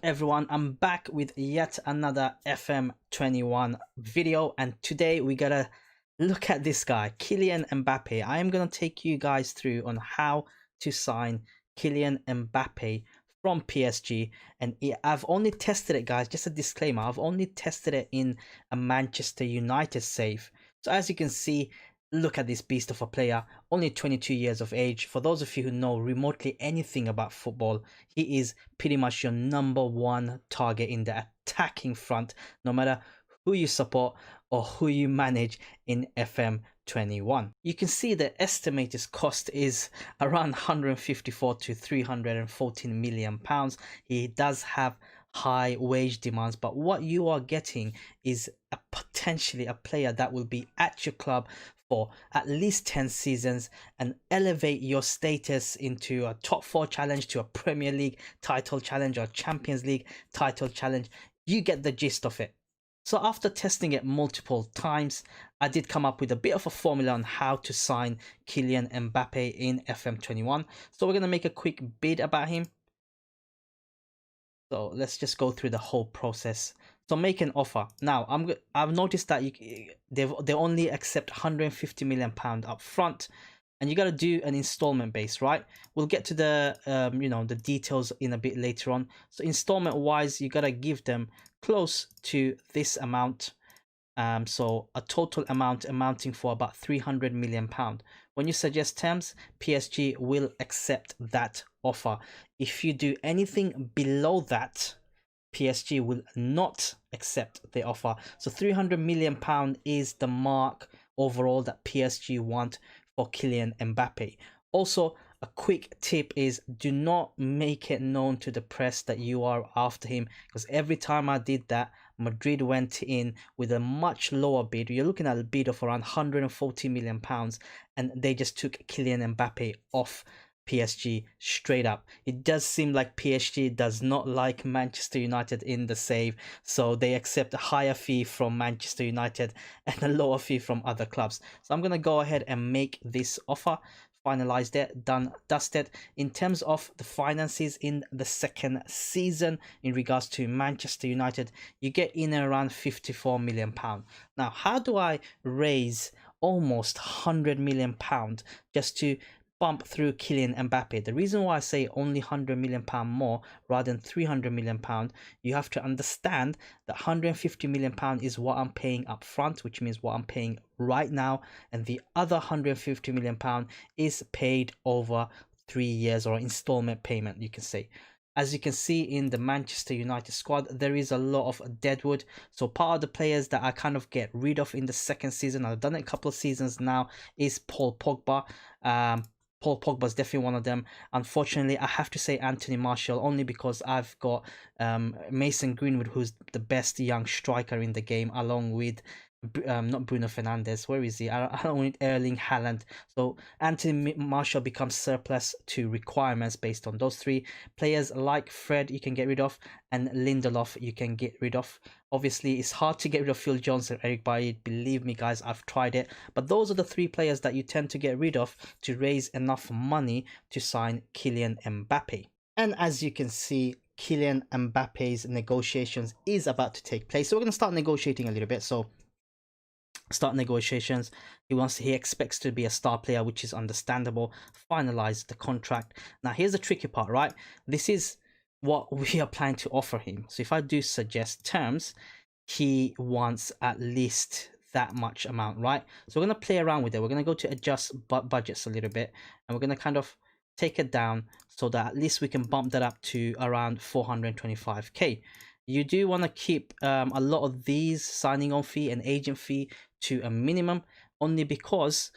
everyone, I'm back with yet another FM21 video, and today we gotta look at this guy, Kylian Mbappe. I am gonna take you guys through on how to sign Kylian Mbappe from PSG, and I've only tested it, guys, just a disclaimer, I've only tested it in a Manchester United save. So as you can see, look at this beast of a player, only 22 years of age. For those of you who know remotely anything about football, he is pretty much your number one target in the attacking front, no matter who you support or who you manage in FM21. You can see the estimated cost is around 154 to 314 million pounds. He does have high wage demands, but what you are getting is potentially a player that will be at your club for at least 10 seasons and elevate your status into a top 4 challenge, to a Premier League title challenge or Champions League title challenge. You get the gist of it. So after testing it multiple times, I did come up with a bit of a formula on how to sign Kylian Mbappe in FM21. So we're going to make a quick bid about him. So let's just go through the whole process. So make an offer. Now I've noticed that they only accept 150 million pound up front, and you got to do an installment base, right? We'll get to the the details in a bit later on. So installment wise, you got to give them close to this amount. So a total amount amounting for about 300 million pound. When you suggest terms, PSG will accept that offer. If you do anything below that, PSG will not accept the offer. So 300 million pound is the mark overall that PSG want for Kylian Mbappe. Also, a quick tip is do not make it known to the press that you are after him, because every time I did that, Madrid went in with a much lower bid. You're looking at a bid of around 140 million pounds, and they just took Kylian Mbappe off PSG straight up. It does seem like PSG does not like Manchester United in the save, so they accept a higher fee from Manchester United and a lower fee from other clubs. So I'm gonna go ahead and make this offer. Finalized it, done, dusted. In terms of the finances in the second season in regards to Manchester United, you get in and around 54 million pound. Now, how do I raise almost 100 million pound just to bump through Kylian Mbappe? The reason why I say only 100 million pound more rather than 300 million pound, you have to understand that 150 million pound is what I'm paying up front, which means what I'm paying right now, and the other 150 million pound is paid over 3 years, or installment payment, you can say. As you can see in the Manchester United squad, there is a lot of deadwood. So part of the players that I kind of get rid of in the second season, I've done it a couple of seasons now, is Paul Pogba. Paul Pogba is definitely one of them. Unfortunately, I have to say Anthony Martial, only because I've got Mason Greenwood, who's the best young striker in the game, along with not Bruno Fernandes. Where is he? I don't want Erling Haaland. So Anthony Martial becomes surplus to requirements based on those three players. Like Fred, you can get rid of, and Lindelof you can get rid of. Obviously, it's hard to get rid of Phil Jones and Eric Bailly. Believe me, guys, I've tried it. But those are the three players that you tend to get rid of to raise enough money to sign Kylian Mbappe. And as you can see, Kylian Mbappe's negotiations is about to take place. So we're going to start negotiating a little bit. So start negotiations. He expects to be a star player, which is understandable. Finalize the contract. Now here's the tricky part, right? This is what we are planning to offer him. So if I do suggest terms, he wants at least that much amount, right? So we're going to play around with it. We're going to go to adjust budgets a little bit, and we're going to kind of take it down so that at least we can bump that up to around 425k. You do want to keep a lot of these signing on fee and agent fee to a minimum, only because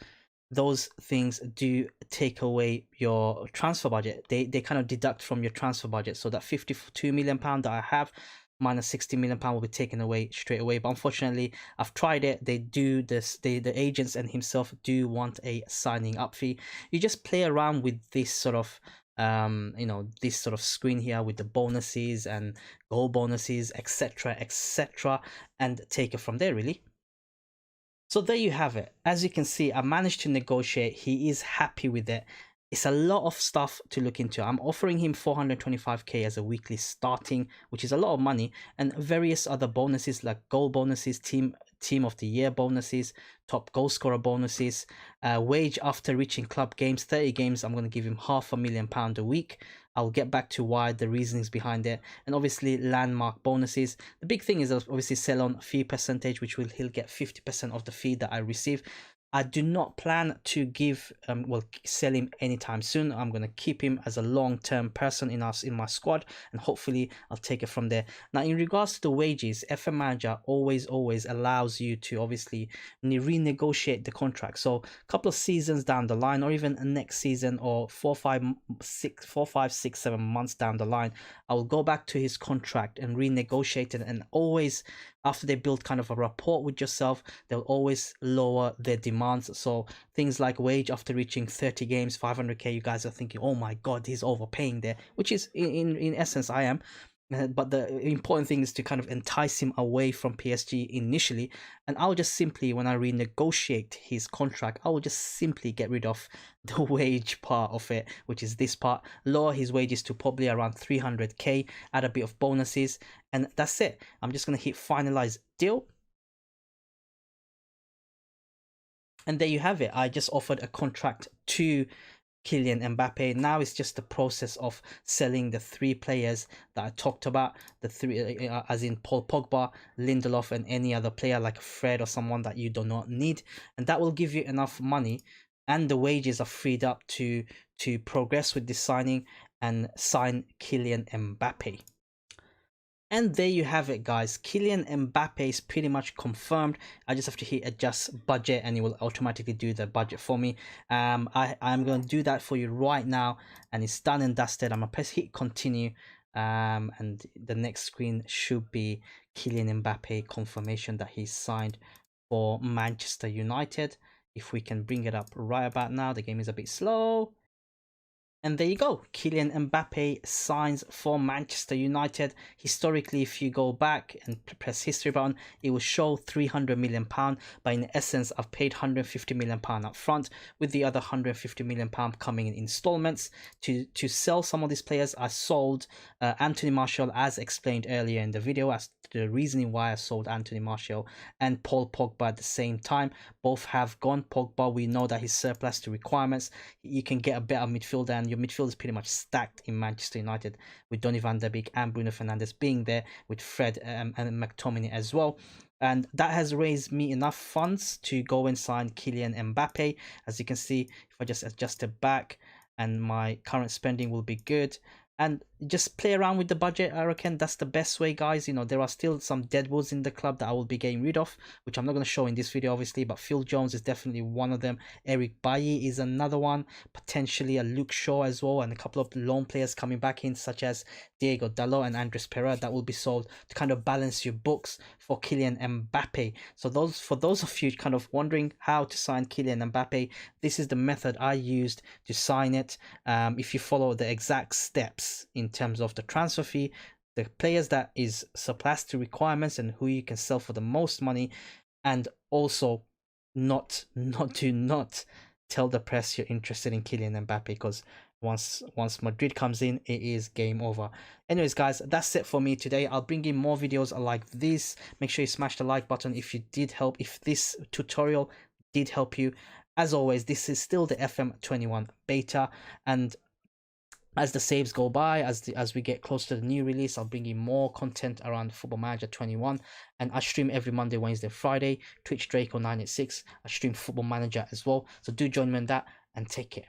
those things do take away your transfer budget. They kind of deduct from your transfer budget. So that 52 million pound that I have minus 60 million pound will be taken away straight away. But unfortunately, I've tried it. They do this. The agents and himself do want a signing up fee. You just play around with this sort of this sort of screen here with the bonuses and goal bonuses, etc, etc, and take it from there, really. So there you have it. As you can see, I managed to negotiate. He is happy with it. it's a lot of stuff to look into. I'm offering him 425k as a weekly starting, which is a lot of money, and various other bonuses like goal bonuses, team of the year bonuses, top goal scorer bonuses, wage after reaching club games, 30 games. I'm going to give him £500,000 a week. I'll get back to why, the reasonings behind it, and obviously landmark bonuses. The big thing is obviously sell on fee percentage, which he'll get 50% of the fee that I receive. I do not plan to give sell him anytime soon. I'm gonna keep him as a long-term person in my squad, and hopefully I'll take it from there. Now, in regards to the wages, FM Manager always allows you to obviously renegotiate the contract. So a couple of seasons down the line, or even next season, or 4, 5, 6, 7 months down the line, I will go back to his contract and renegotiate it. And always, after they build kind of a rapport with yourself, they'll always lower their demands. So things like wage after reaching 30 games, 500k, you guys are thinking, oh my god, he's overpaying there, which is in essence I am. But the important thing is to kind of entice him away from PSG initially. And I'll just simply, when I renegotiate his contract, I will just simply get rid of the wage part of it, which is this part, lower his wages to probably around 300k, add a bit of bonuses, and that's it. I'm just going to hit finalize deal. And there you have it. I just offered a contract to Kylian Mbappe. Now it's just the process of selling the 3 players that I talked about, the 3 as in Paul Pogba, Lindelof, and any other player like Fred or someone that you do not need, and that will give you enough money, and the wages are freed up to progress with this signing and sign Kylian Mbappe. And there you have it, guys. Kylian Mbappe is pretty much confirmed. I just have to hit adjust budget and it will automatically do the budget for me. I'm going to do that for you right now, and it's done and dusted. I'm going to press hit continue, and the next screen should be Kylian Mbappe confirmation that he's signed for Manchester United. If we can bring it up right about now, the game is a bit slow. And there you go, Kylian Mbappe signs for Manchester United. Historically, if you go back and press history button, it will show £300 million, but in essence, I've paid £150 million up front, with the other £150 million coming in installments. To sell some of these players, I sold Anthony Martial, as explained earlier in the video, as the reasoning why I sold Anthony Martial, and Paul Pogba at the same time. Both have gone. Pogba, we know that he's surplus to requirements. You can get a better midfielder, and your midfield is pretty much stacked in Manchester United, with Donny van der Beek and Bruno Fernandes being there, with Fred and McTominay as well. And that has raised me enough funds to go and sign Kylian Mbappe. As you can see, if I just adjust it back, and my current spending will be good. And just play around with the budget. I reckon that's the best way, guys. You know, there are still some deadwoods in the club that I will be getting rid of, which I'm not going to show in this video, obviously, but Phil Jones is definitely one of them. Eric Bailly is another one, potentially a Luke Shaw as well, and a couple of loan players coming back in, such as Diego Dalot and Andres Pereira, that will be sold to kind of balance your books for Kylian Mbappe. So for those of you kind of wondering how to sign Kylian Mbappe, this is the method I used to sign it. If you follow the exact steps in terms of the transfer fee, the players that is surplus to requirements, and who you can sell for the most money, and also not tell the press you're interested in Kylian Mbappe, because once Madrid comes in, it is game over. Anyways, guys, that's it for me today. I'll bring in more videos like this. Make sure you smash the like button if this tutorial did help you. As always, this is still the FM21 beta, and as the saves go by, as we get close to the new release, I'll bring you more content around Football Manager 21, and I stream every Monday, Wednesday, Friday. Twitch Draco 986. I stream Football Manager as well, so do join me on that, and take care.